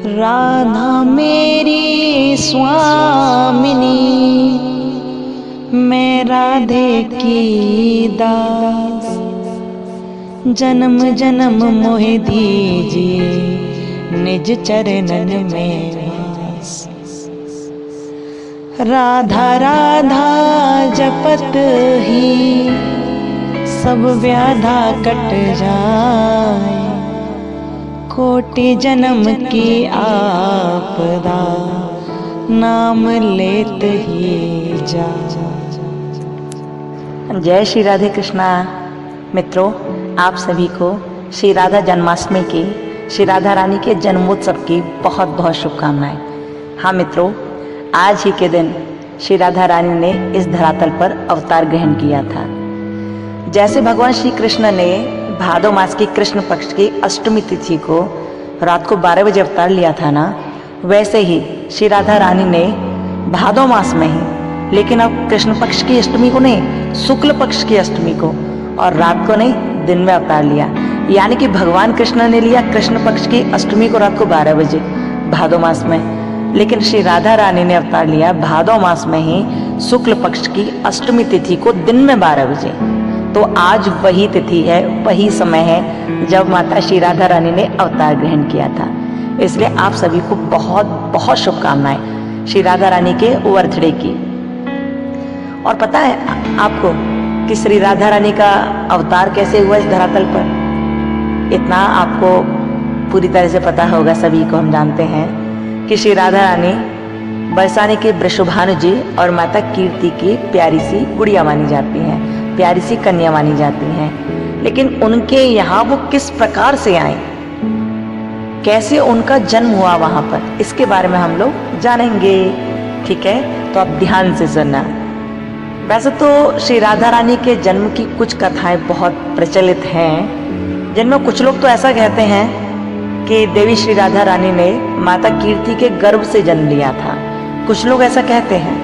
राधा मेरी स्वामिनी, मैं राधे की दास। जन्म जन्म मोहि दीजिए निज चरणन में वास। राधा राधा जपत ही सब व्याधा कट जाए, कोटि जन्म की आपदा नाम लेत ही जा। जय श्री राधे कृष्णा। मित्रों, आप सभी को श्री राधा जन्माष्टमी की, श्री राधा रानी के जन्मोत्सव की बहुत बहुत शुभकामनाएं। हाँ मित्रों, आज ही के दिन श्री राधा रानी ने इस धरातल पर अवतार ग्रहण किया था। जैसे भगवान श्री कृष्ण ने भादो मास की कृष्ण पक्ष की अष्टमी तिथि को रात को 12 बजे अवतार लिया था ना, वैसे ही श्री राधा रानी ने भादो मास में ही, लेकिन अब कृष्ण पक्ष की अष्टमी को नहीं, शुक्ल पक्ष की अष्टमी को और रात को नहीं, दिन में अवतार लिया। यानी कि भगवान कृष्ण ने लिया कृष्ण पक्ष की अष्टमी को रात को 12 बजे भादो मास में, लेकिन श्री राधा रानी ने अवतार लिया भादो मास में ही शुक्ल पक्ष की अष्टमी तिथि को दिन में 12 बजे। तो आज वही तिथि है, वही समय है जब माता श्री राधा रानी ने अवतार ग्रहण किया था। इसलिए आप सभी को बहुत बहुत शुभकामनाएं श्री राधा रानी के बर्थडे की। और पता है आपको कि श्री राधा रानी का अवतार कैसे हुआ इस धरातल पर? इतना आपको पूरी तरह से पता होगा, सभी को हम जानते हैं कि श्री राधा रानी बरसाने के वृषभानु जी और माता कीर्ति की प्यारी सी गुड़िया मानी जाती हैं, प्यारी सी कन्या मानी जाती हैं। लेकिन उनके यहाँ वो किस प्रकार से आए, कैसे उनका जन्म हुआ वहां पर, इसके बारे में हम लोग जानेंगे। ठीक है, तो आप ध्यान से सुनना। वैसे तो श्री राधा रानी के जन्म की कुछ कथाएं बहुत प्रचलित हैं, जिनमें कुछ लोग तो ऐसा कहते हैं कि देवी श्री राधा रानी ने माता कीर्ति के गर्भ से जन्म लिया था। कुछ लोग ऐसा कहते हैं,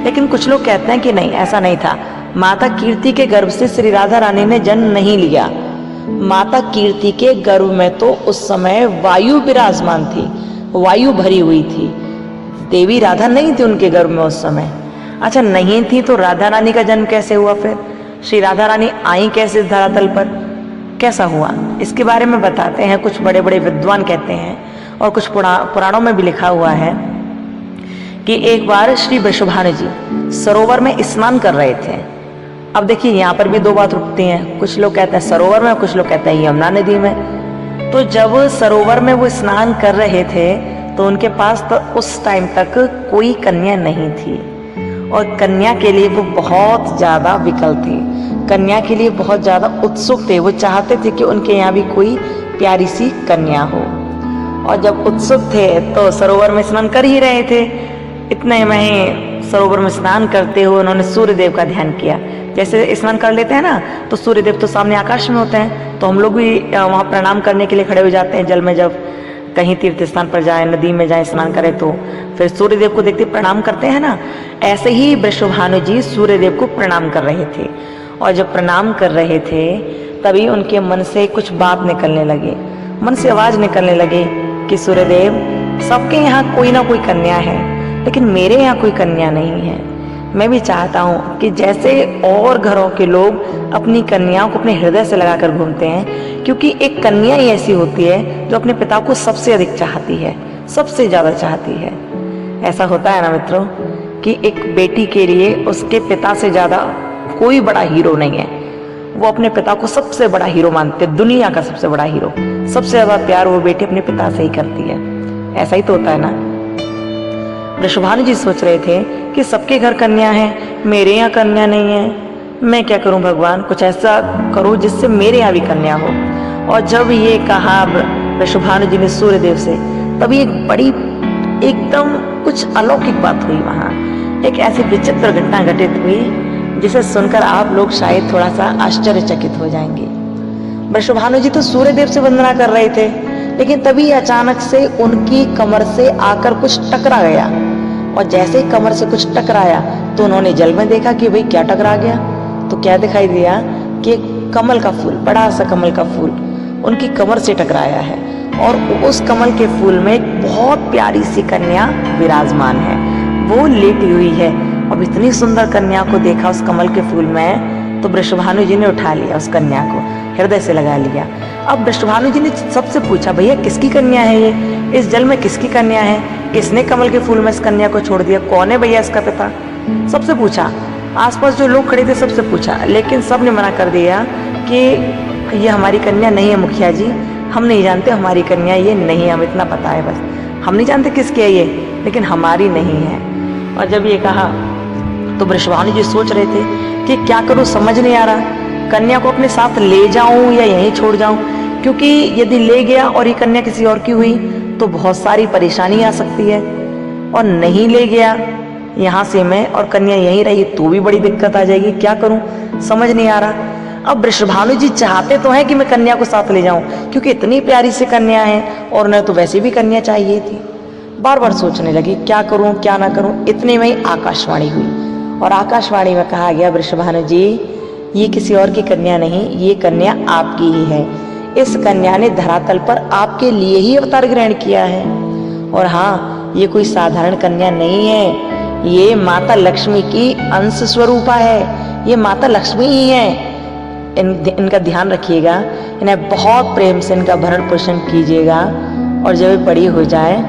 लेकिन कुछ लोग कहते हैं कि नहीं, ऐसा नहीं था। माता कीर्ति के गर्भ से श्री राधा रानी ने जन्म नहीं लिया। माता कीर्ति के गर्भ में तो उस समय वायु विराजमान थी, वायु भरी हुई थी। देवी राधा नहीं थी उनके गर्भ में उस समय। अच्छा, नहीं थी तो राधा रानी का जन्म कैसे हुआ? फिर श्री राधा रानी आई कैसे इस धरातल पर, कैसा हुआ, इसके बारे में बताते हैं। कुछ बड़े बड़े विद्वान कहते हैं और कुछ पुराणों में भी लिखा हुआ है कि एक बार श्री वृषभानु जी सरोवर में स्नान कर रहे थे। अब देखिए, यहाँ पर भी दो बात रुकती हैं। कुछ लोग कहते हैं सरोवर में, कुछ लोग कहते हैं यमुना नदी में। तो जब सरोवर में वो स्नान कर रहे थे तो उनके पास तो उस टाइम तक कोई कन्या नहीं थी, और कन्या के लिए वो बहुत ज्यादा विकल थे, कन्या के लिए बहुत ज्यादा उत्सुक थे। वो चाहते थे कि उनके यहाँ भी कोई प्यारी सी कन्या हो। और जब उत्सुक थे तो सरोवर में स्नान कर ही रहे थे। इतने में ही सरोवर में स्नान करते हुए उन्होंने सूर्य देव का ध्यान किया। जैसे स्नान कर लेते हैं ना, तो सूर्य देव तो सामने आकाश में होते हैं, तो हम लोग भी वहाँ प्रणाम करने के लिए खड़े हो जाते हैं। जल में जब कहीं तीर्थ स्थान पर जाए, नदी में जाए स्नान करें, तो फिर सूर्य देव को देखते प्रणाम करते हैं ना। ऐसे ही वृषभानु जी सूर्य देव को प्रणाम कर रहे थे। और जब प्रणाम कर रहे थे तभी उनके मन से कुछ बात निकलने लगे, मन से आवाज निकलने लगे कि सूर्यदेव, सबके यहाँ कोई ना कोई कन्या है, लेकिन मेरे यहाँ कोई कन्या नहीं है। मैं भी चाहता हूँ कि जैसे और घरों के लोग अपनी कन्याओं को अपने हृदय से लगाकर घूमते हैं, क्योंकि एक कन्या ही ऐसी होती है जो अपने पिता को सबसे अधिक चाहती है, सबसे ज्यादा चाहती है। ऐसा होता है ना मित्रों कि एक बेटी के लिए उसके पिता से ज्यादा कोई बड़ा हीरो नहीं है। वो अपने पिता को सबसे बड़ा हीरो मानते, दुनिया का सबसे बड़ा हीरो। सबसे ज्यादा प्यार वो बेटी अपने पिता से ही करती है। ऐसा ही तो होता है ना। वृषभानु जी सोच रहे थे कि सबके घर कन्या है, मेरे यहाँ कन्या नहीं है। मैं क्या करूं भगवान, कुछ ऐसा करो जिससे मेरे यहाँ भी कन्या हो। और जब ये कहा वृषभानु जी ने सूर्य देव से, तभी एक बड़ी एकदम कुछ अलौकिक बात हुई। वहां एक ऐसी विचित्र घटना घटित हुई जिसे सुनकर आप लोग शायद थोड़ा सा आश्चर्यचकित हो जाएंगे। वृषभानु जी तो सूर्य देव से वंदना कर रहे थे, लेकिन तभी अचानक से उनकी कमर से आकर कुछ टकरा गया। और जैसे ही कमर से कुछ टकराया तो उन्होंने जल में देखा कि भाई क्या टकरा गया। तो क्या दिखाई दिया कि एक कमल का फूल, बड़ा सा कमल का फूल उनकी कमर से टकराया है। और उस कमल के फूल में एक बहुत प्यारी सी कन्या विराजमान है, वो लेटी हुई है। अब इतनी सुंदर कन्या को देखा उस कमल के फूल में, तो वृषभानु जी ने उठा लिया उस कन्या को, हृदय से लगा लिया। अब वृषभानु जी ने सबसे पूछा, भैया किसकी कन्या है ये, इस जल में किसकी कन्या है, किसने कमल के फूल में इस कन्या को छोड़ दिया, कौन है भैया इसका पिता। सबसे पूछा, आसपास जो लोग खड़े थे सबसे पूछा, लेकिन सब ने मना कर दिया कि ये हमारी कन्या नहीं है मुखिया जी, हम नहीं जानते, हमारी कन्या ये नहीं है, हम इतना पता है बस, हम नहीं जानते किसकी है ये, लेकिन हमारी नहीं है। और जब ये कहा तो वृषभानु जी सोच रहे थे कि क्या करूं, समझ नहीं आ रहा, कन्या को अपने साथ ले जाऊं या यहीं छोड़ जाऊं, क्योंकि यदि ले गया और ये कन्या किसी और की हुई तो बहुत सारी परेशानी आ सकती है, और नहीं ले गया यहाँ से मैं और कन्या यहीं रही तो भी बड़ी दिक्कत आ जाएगी, क्या करूं, समझ नहीं आ रहा। अब वृषभानु जी चाहते तो हैं कि मैं कन्या को साथ ले जाऊं, क्योंकि इतनी प्यारी सी कन्या है और उन्हें तो वैसे भी कन्या चाहिए थी। बार बार सोचने लगी क्या करूं क्या ना करूं। इतने में ही आकाशवाणी हुई, और आकाशवाणी में कहा गया, वृषभानु जी ये किसी और की कन्या नहीं, ये कन्या आपकी ही है, इस कन्या ने धरातल पर आपके लिए ही अवतार ग्रहण किया है। और हाँ, ये कोई साधारण कन्या नहीं है, ये माता लक्ष्मी की अंश स्वरूपा है, ये माता लक्ष्मी ही है। इनका ध्यान रखिएगा, इन्हें बहुत प्रेम से इनका भरण पोषण कीजिएगा, और जब ये बड़ी हो जाए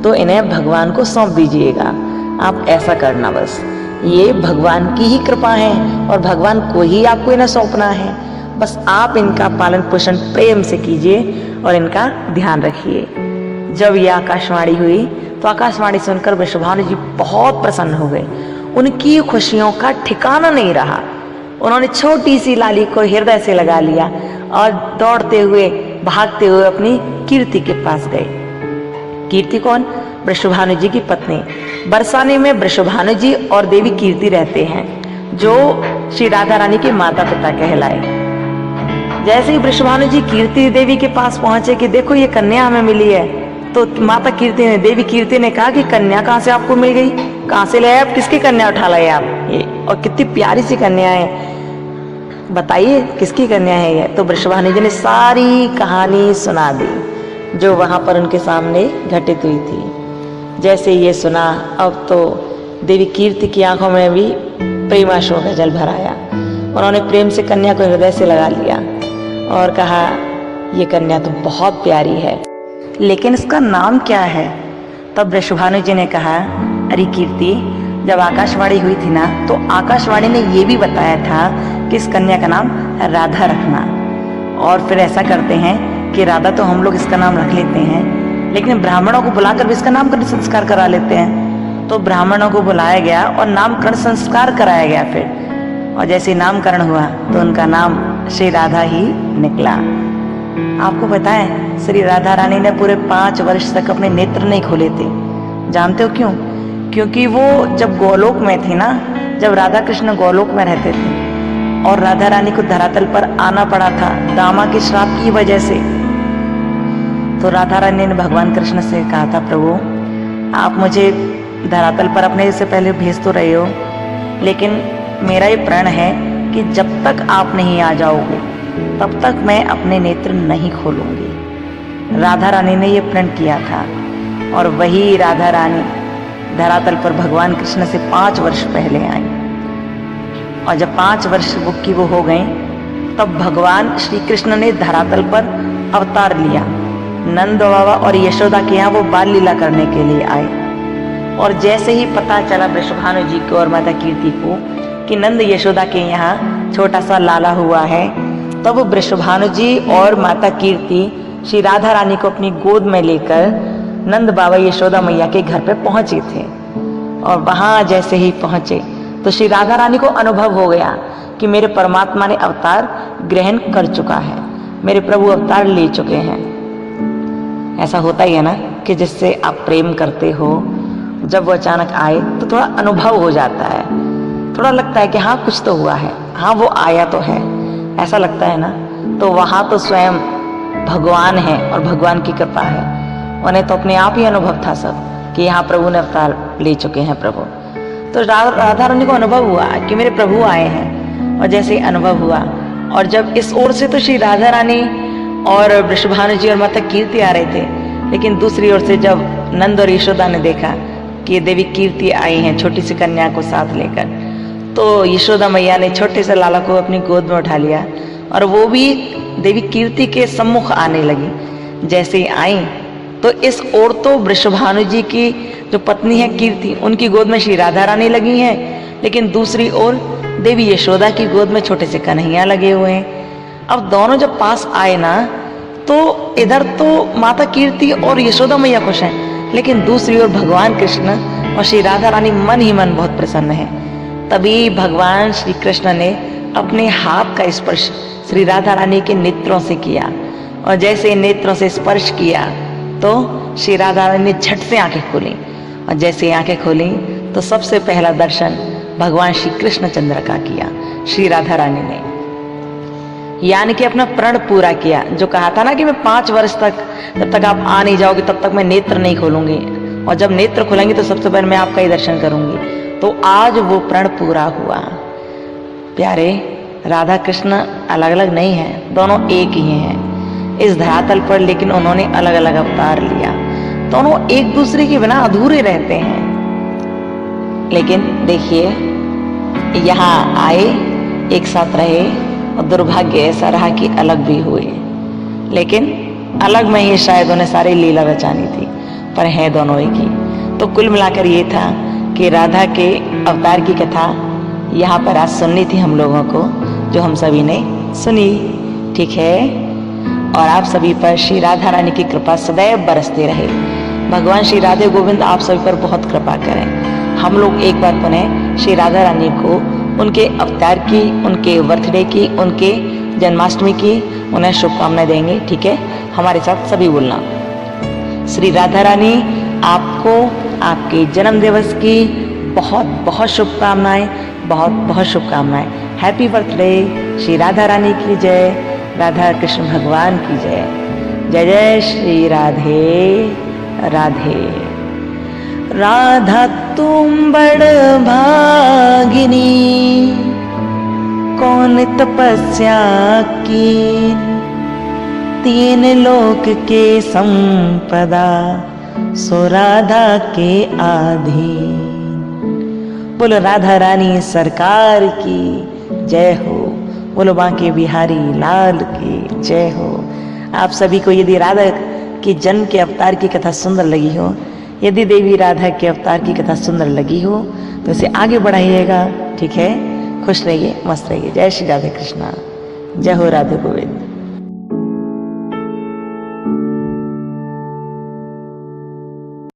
तो इन्हें भगवान को सौंप दीजिएगा। आप ऐसा करना, बस ये भगवान की ही कृपा है और भगवान को ही आपको इन्हें सौंपना है। बस आप इनका पालन पोषण प्रेम से कीजिए और इनका ध्यान रखिए। जब ये आकाशवाणी हुई तो आकाशवाणी सुनकर वृषभानु जी बहुत प्रसन्न हो गए। उनकी खुशियों का ठिकाना नहीं रहा। उन्होंने छोटी सी लाली को हृदय से लगा लिया और दौड़ते हुए भागते हुए अपनी कीर्ति के पास गए। कीर्ति कौन? वृषभानु जी की पत्नी। बरसाने में वृषभानु जी और देवी कीर्ति रहते हैं, जो श्री राधा रानी के माता पिता कहलाए। जैसे ही वृषभानु जी कीर्ति देवी के पास पहुंचे कि देखो ये कन्या हमें मिली है, तो माता कीर्ति ने, देवी कीर्ति ने कहा कि कन्या कहाँ से आपको मिल गई, कहाँ से लाए आप, किसकी कन्या उठा लाए आप ये, और कितनी प्यारी सी कन्या है, बताइए किसकी कन्या है ये। तो वृषभानु जी ने सारी कहानी सुना दी जो वहां पर उनके सामने घटित हुई थी। जैसे ये सुना, अब तो देवी कीर्ति की आंखों में भी प्रेमाश्रु का जल भर आया। उन्होंने प्रेम से कन्या को हृदय से लगा लिया और कहा, ये कन्या तो बहुत प्यारी है, लेकिन इसका नाम क्या है। तब वृषभानु जी ने कहा, अरे कीर्ति, जब आकाशवाणी हुई थी ना, तो आकाशवाणी ने ये भी बताया था कि इस कन्या का नाम राधा रखना। और फिर ऐसा करते हैं कि राधा तो हम लोग इसका नाम रख लेते हैं, लेकिन ब्राह्मणों को बुलाकर भी इसका नामकरण संस्कार करा लेते हैं। तो ब्राह्मणों को बुलाया गया और नामकरण संस्कार कराया गया फिर, और जैसे नामकरण हुआ तो उनका नाम श्री राधा ही निकला। आपको पता है, श्री राधा रानी ने पूरे 5 वर्ष तक अपने नेत्र नहीं खोले थे। जानते हो क्यों? क्योंकि वो जब गोलोक में थी ना, जब राधा कृष्ण गोलोक में रहते थे और राधा रानी को धरातल पर आना पड़ा था दामा के श्राप की वजह से, तो राधा रानी ने भगवान कृष्ण से कहा था, प्रभु आप मुझे धरातल पर अपने से पहले भेज तो रहे हो, लेकिन मेरा ये प्रण है कि जब तक आप नहीं आ जाओगे तब तक मैं अपने नेत्र नहीं खोलूंगी। राधा रानी ने ये प्रण किया था, और वही राधा रानी धरातल पर भगवान कृष्ण से 5 वर्ष पहले आई। और जब 5 वर्ष की वो हो गई, तब भगवान श्री कृष्ण ने धरातल पर अवतार लिया। नंद बाबा और यशोदा के यहाँ वो बाल लीला करने के लिए आए। और जैसे ही पता चला वृषभानु जी को और माता कीर्ति को कि नंद यशोदा के यहाँ छोटा सा लाला हुआ है, तब वृषभानु जी और माता कीर्ति श्री राधा रानी को अपनी गोद में लेकर नंद बाबा यशोदा मैया के घर पे पहुंचे थे। और वहां जैसे ही पहुंचे तो श्री राधा रानी को अनुभव हो गया कि मेरे परमात्मा ने अवतार ग्रहण कर चुका है, मेरे प्रभु अवतार ले चुके हैं। ऐसा होता ही है ना कि जिससे आप प्रेम करते हो, जब वो अचानक आए तो थोड़ा अनुभव हो जाता है, थोड़ा लगता है कि हाँ कुछ तो हुआ है, हाँ वो आया तो है, ऐसा लगता है ना। तो वहाँ तो स्वयं भगवान है और भगवान की कृपा है। उन्हें तो अपने आप ही अनुभव था सब कि यहाँ प्रभु ने अवतार ले चुके हैं प्रभु। तो राधा रानी को अनुभव हुआ कि मेरे प्रभु आए हैं, और जैसे अनुभव हुआ, और जब इस ओर से तो श्री राधा रानी और वृषभानु जी और माता कीर्ति आ रहे थे, लेकिन दूसरी ओर से जब नंद और यशोदा ने देखा कि देवी कीर्ति आई हैं छोटी सी कन्या को साथ लेकर, तो यशोदा मैया ने छोटे से लाला को अपनी गोद में उठा लिया और वो भी देवी कीर्ति के सम्मुख आने लगी। जैसे ही आई तो इस ओर तो वृषभानु जी की जो पत्नी है कीर्ति, उनकी गोद में श्री राधा रानी लगी हैं, लेकिन दूसरी ओर देवी यशोदा की गोद में छोटे से कन्हैया लगे हुए हैं। अब दोनों जब पास आए ना, तो इधर तो माता कीर्ति और यशोदा मैया खुश हैं, लेकिन दूसरी ओर भगवान कृष्ण और श्री राधा रानी मन ही मन बहुत प्रसन्न है। तभी भगवान श्री कृष्ण ने अपने हाथ का स्पर्श श्री राधा रानी के नेत्रों से किया, और जैसे नेत्रों से स्पर्श किया तो श्री राधा रानी ने झट से आंखें खोली, और जैसे आंखें खोली तो सबसे पहला दर्शन भगवान श्री कृष्ण चंद्र का किया श्री राधा रानी ने, यानी कि अपना प्रण पूरा किया। जो कहा था ना कि मैं 5 वर्ष तक, जब तक आप आ नहीं जाओगे तब तक मैं नेत्र नहीं खोलूंगी, और जब नेत्र खोलेंगे तो सबसे पहले मैं आपका ही दर्शन करूंगी। तो आज वो प्रण पूरा हुआ। प्यारे, राधा कृष्ण अलग अलग नहीं है, दोनों एक ही हैं इस धरातल पर, लेकिन उन्होंने अलग अलग अवतार लिया। दोनों एक दूसरे के बिना अधूरे रहते हैं। लेकिन देखिए, यहाँ आए, एक साथ रहे, और दुर्भाग्य ऐसा रहा कि अलग भी हुए, लेकिन अलग में ही शायद उन्हें सारी लीला रचानी थी, पर है दोनों एक ही। तो कुल मिलाकर ये था कि राधा के अवतार की कथा यहाँ पर आज सुननी थी हम लोगों को, जो हम सभी ने सुनी। ठीक है, और आप सभी पर श्री राधा रानी की कृपा सदैव बरसती रहे। भगवान श्री राधे गोविंद आप सभी पर बहुत कृपा करें। हम लोग एक बार पुनः श्री राधा रानी को उनके अवतार की, उनके बर्थडे की, उनके जन्माष्टमी की उन्हें शुभकामनाएं देंगे। ठीक है, हमारे साथ सभी बोलना, श्री राधा रानी आपको आपके जन्म दिवस की बहुत बहुत शुभकामनाएं, बहुत बहुत शुभकामनाएं। Happy birthday. श्री राधा रानी की जय, राधा कृष्ण भगवान की जय। जय जय श्री राधे राधे। राधा तुम बड़ भागिनी, कौन तपस्या की, 3 लोक के संपदा, सो राधा के आधीन। बोलो राधा रानी सरकार की जय हो। बोलो बांके बिहारी लाल की जय हो। आप सभी को यदि राधा की जन्म के अवतार की कथा सुंदर लगी हो, यदि देवी राधा के अवतार की कथा सुंदर लगी हो, तो इसे आगे बढ़ाइएगा। ठीक है, खुश रहिए, मस्त रहिए। जय श्री राधे कृष्णा, जय हो राधे गोविंद।